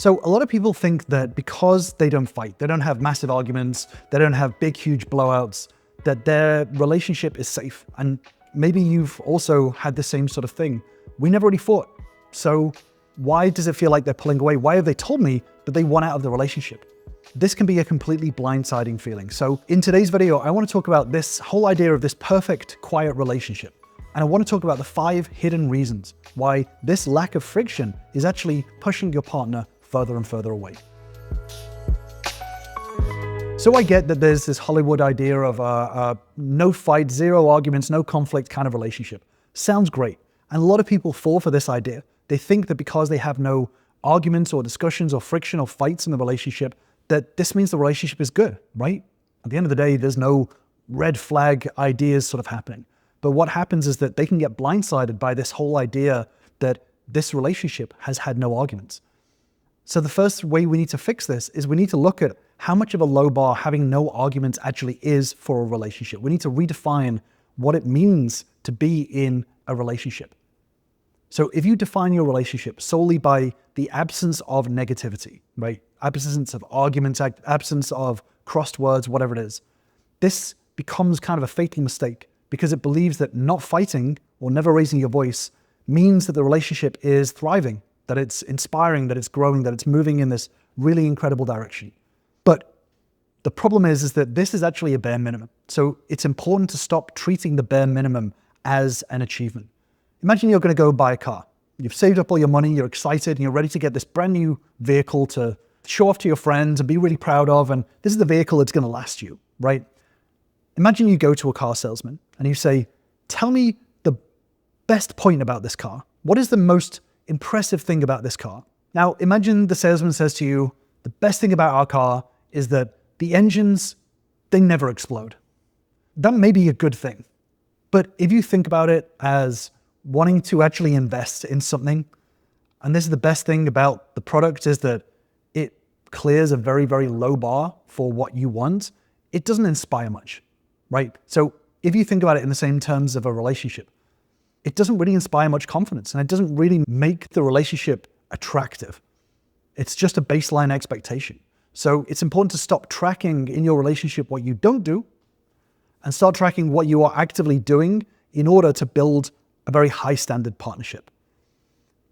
So a lot of people think that because they don't fight, they don't have massive arguments, they don't have big, huge blowouts, that their relationship is safe. And maybe you've also had the same sort of thing. We never really fought. So why does it feel like they're pulling away? Why have they told me that they want out of the relationship? This can be a completely blindsiding feeling. So in today's video, I want to talk about this whole idea of this perfect, quiet relationship. And I want to talk about the 5 hidden reasons why this lack of friction is actually pushing your partner further and further away. So I get that there's this Hollywood idea of a no fight, 0 arguments, no conflict kind of relationship. Sounds great. And a lot of people fall for this idea. They think that because they have no arguments or discussions or friction or fights in the relationship, that this means the relationship is good, right? At the end of the day, there's no red flag ideas sort of happening. But what happens is that they can get blindsided by this whole idea that this relationship has had no arguments. So the first way we need to fix this is we need to look at how much of a low bar having no arguments actually is for a relationship. We need to redefine what it means to be in a relationship. So if you define your relationship solely by the absence of negativity, right? Absence of arguments, absence of crossed words, whatever it is, this becomes kind of a fatal mistake because it believes that not fighting or never raising your voice means that the relationship is thriving, that it's inspiring, that it's growing, that it's moving in this really incredible direction. But the problem is that this is actually a bare minimum. So it's important to stop treating the bare minimum as an achievement. Imagine you're going to go buy a car. You've saved up all your money, you're excited, and you're ready to get this brand new vehicle to show off to your friends and be really proud of, and this is the vehicle that's going to last you, right? Imagine you go to a car salesman and you say, tell me the best point about this car. What is the most impressive thing about this car? Now, imagine the salesman says to you, the best thing about our car is that the engines, they never explode. That may be a good thing. But if you think about it as wanting to actually invest in something, and this is the best thing about the product is that it clears a very, very low bar for what you want, it doesn't inspire much, right? So if you think about it in the same terms of a relationship, it doesn't really inspire much confidence and it doesn't really make the relationship attractive. It's just a baseline expectation. So it's important to stop tracking in your relationship what you don't do and start tracking what you are actively doing in order to build a very high standard partnership.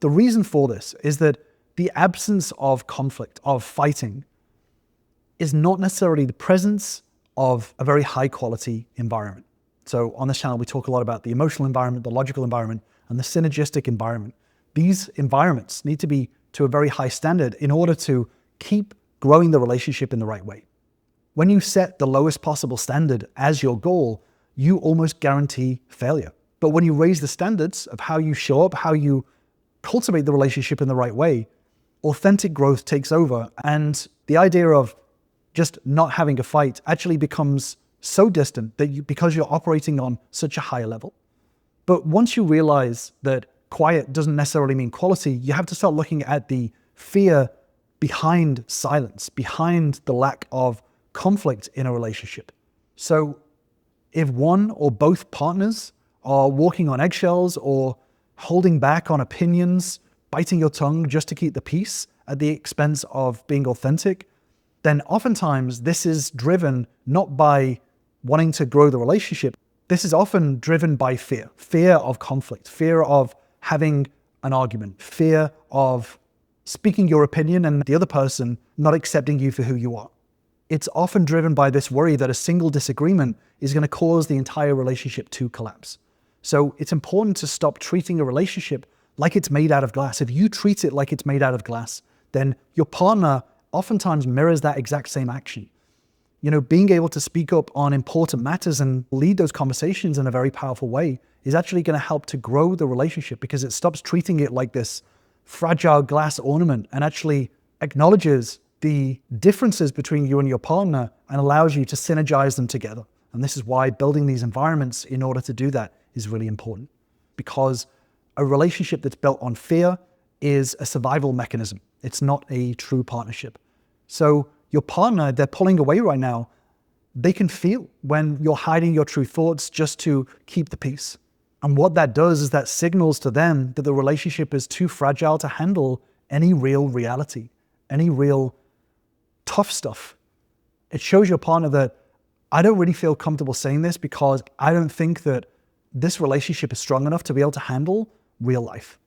The reason for this is that the absence of conflict, of fighting, is not necessarily the presence of a very high quality environment. So on this channel, we talk a lot about the emotional environment, the logical environment, and the synergistic environment. These environments need to be to a very high standard in order to keep growing the relationship in the right way. When you set the lowest possible standard as your goal, you almost guarantee failure. But when you raise the standards of how you show up, how you cultivate the relationship in the right way, authentic growth takes over. And the idea of just not having a fight actually becomes so distant that because you're operating on such a high level. But once you realize that quiet doesn't necessarily mean quality, you have to start looking at the fear behind silence, behind the lack of conflict in a relationship. So if one or both partners are walking on eggshells or holding back on opinions, biting your tongue just to keep the peace at the expense of being authentic, then oftentimes this is driven not by wanting to grow the relationship. This is often driven by fear of conflict, fear of having an argument, fear of speaking your opinion and the other person not accepting you for who you are. It's often driven by this worry that a single disagreement is going to cause the entire relationship to collapse. So it's important to stop treating a relationship like it's made out of glass. If you treat it like it's made out of glass, then your partner oftentimes mirrors that exact same action. You know, being able to speak up on important matters and lead those conversations in a very powerful way is actually going to help to grow the relationship because it stops treating it like this fragile glass ornament and actually acknowledges the differences between you and your partner and allows you to synergize them together. And this is why building these environments in order to do that is really important, because a relationship that's built on fear is a survival mechanism. It's not a true partnership. So your partner, they're pulling away right now. They can feel when you're hiding your true thoughts just to keep the peace. And what that does is that signals to them that the relationship is too fragile to handle any real reality. any real tough stuff, it shows your partner that I don't really feel comfortable saying this because I don't think that this relationship is strong enough to be able to handle real life.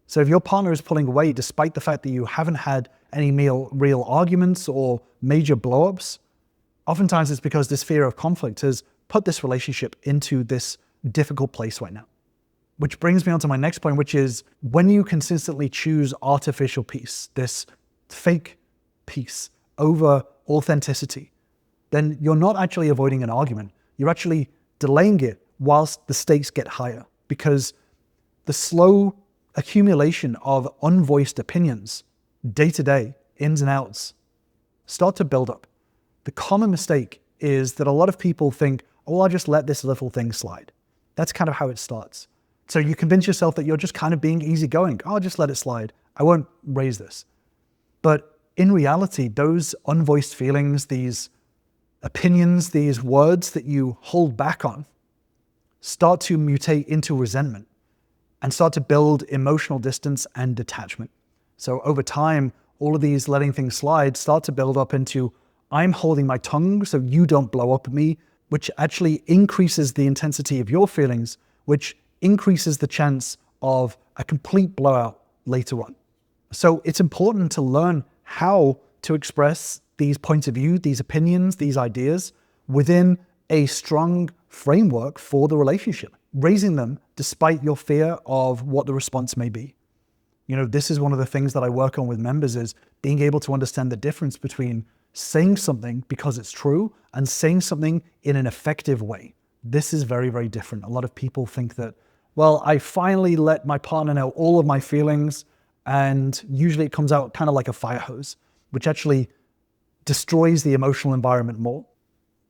So if your partner is pulling away, despite the fact that you haven't had any real arguments or major blowups, oftentimes it's because this fear of conflict has put this relationship into this difficult place right now. Which brings me on to my next point, which is when you consistently choose artificial peace, this fake peace over authenticity, then you're not actually avoiding an argument. You're actually delaying it whilst the stakes get higher, because the slow accumulation of unvoiced opinions, day to day, ins and outs, start to build up. The common mistake is that a lot of people think, oh, I'll just let this little thing slide. That's kind of how it starts. So you convince yourself that you're just kind of being easygoing. I'll just let it slide. I won't raise this. But in reality, those unvoiced feelings, these opinions, these words that you hold back on, start to mutate into resentment and start to build emotional distance and detachment. So over time, all of these letting things slide start to build up into, I'm holding my tongue so you don't blow up at me, which actually increases the intensity of your feelings, which increases the chance of a complete blowout later on. So it's important to learn how to express these points of view, these opinions, these ideas within a strong framework for the relationship, raising them despite your fear of what the response may be. You know, this is one of the things that I work on with members, is being able to understand the difference between saying something because it's true and saying something in an effective way. This is very, very different. A lot of people think that, well, I finally let my partner know all of my feelings, and usually it comes out kind of like a fire hose, which actually destroys the emotional environment more.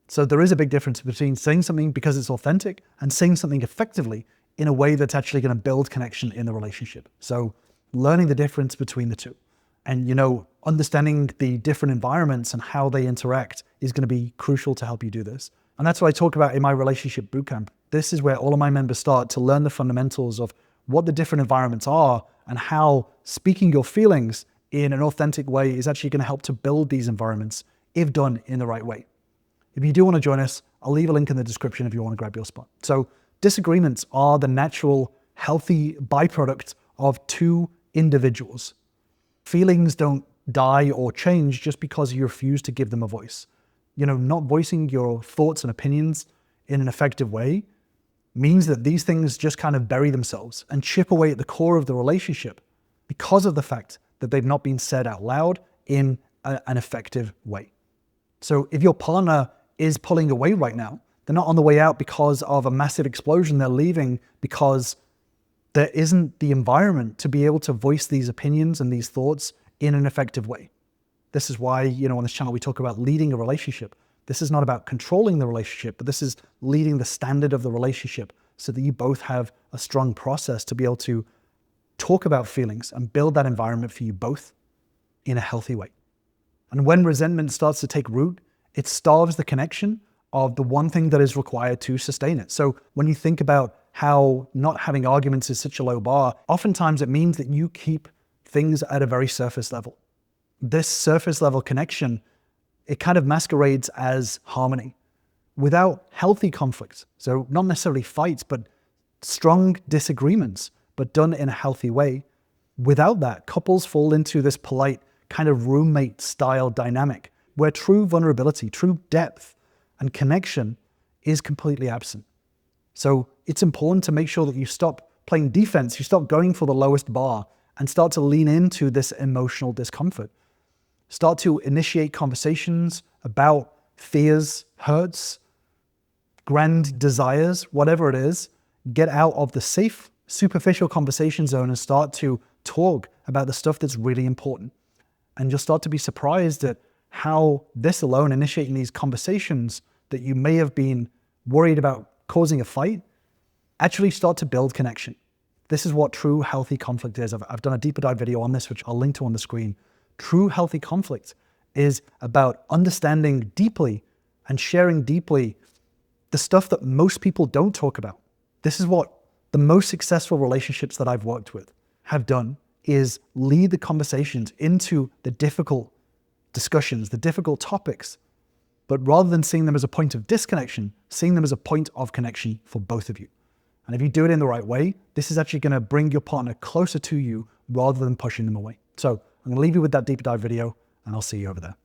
So there is a big difference between saying something because it's authentic and saying something effectively in a way that's actually going to build connection in the relationship. So learning the difference between the two and, understanding the different environments and how they interact is going to be crucial to help you do this. And that's what I talk about in my relationship bootcamp. This is where all of my members start to learn the fundamentals of what the different environments are and how speaking your feelings in an authentic way is actually going to help to build these environments if done in the right way. If you do want to join us, I'll leave a link in the description if you want to grab your spot. So disagreements are the natural, healthy byproduct of two individuals. Feelings don't die or change just because you refuse to give them a voice. Not voicing your thoughts and opinions in an effective way means that these things just kind of bury themselves and chip away at the core of the relationship because of the fact that they've not been said out loud in an effective way. So if your partner is pulling away right now, they're not on the way out because of a massive explosion. They're leaving because there isn't the environment to be able to voice these opinions and these thoughts in an effective way. This is why, on this channel, we talk about leading a relationship. This is not about controlling the relationship, but this is leading the standard of the relationship so that you both have a strong process to be able to talk about feelings and build that environment for you both in a healthy way. And when resentment starts to take root, it starves the connection of the one thing that is required to sustain it. So when you think about how not having arguments is such a low bar, oftentimes it means that you keep things at a very surface level. This surface level connection, it kind of masquerades as harmony without healthy conflicts. So not necessarily fights, but strong disagreements, but done in a healthy way. Without that, couples fall into this polite kind of roommate style dynamic where true vulnerability, true depth and connection is completely absent. So it's important to make sure that you stop playing defense, you stop going for the lowest bar and start to lean into this emotional discomfort. Start to initiate conversations about fears, hurts, grand desires, whatever it is. Get out of the safe, superficial conversation zone and start to talk about the stuff that's really important. And you'll start to be surprised at how this alone, initiating these conversations that you may have been worried about causing a fight, actually start to build connection. This is what true healthy conflict is. I've done a deeper dive video on this, which I'll link to on the screen. True healthy conflict is about understanding deeply and sharing deeply the stuff that most people don't talk about. This is what the most successful relationships that I've worked with have done is lead the conversations into the difficult discussions, the difficult topics, but rather than seeing them as a point of disconnection, seeing them as a point of connection for both of you. And if you do it in the right way, this is actually going to bring your partner closer to you rather than pushing them away. So I'm going to leave you with that deep dive video, and I'll see you over there.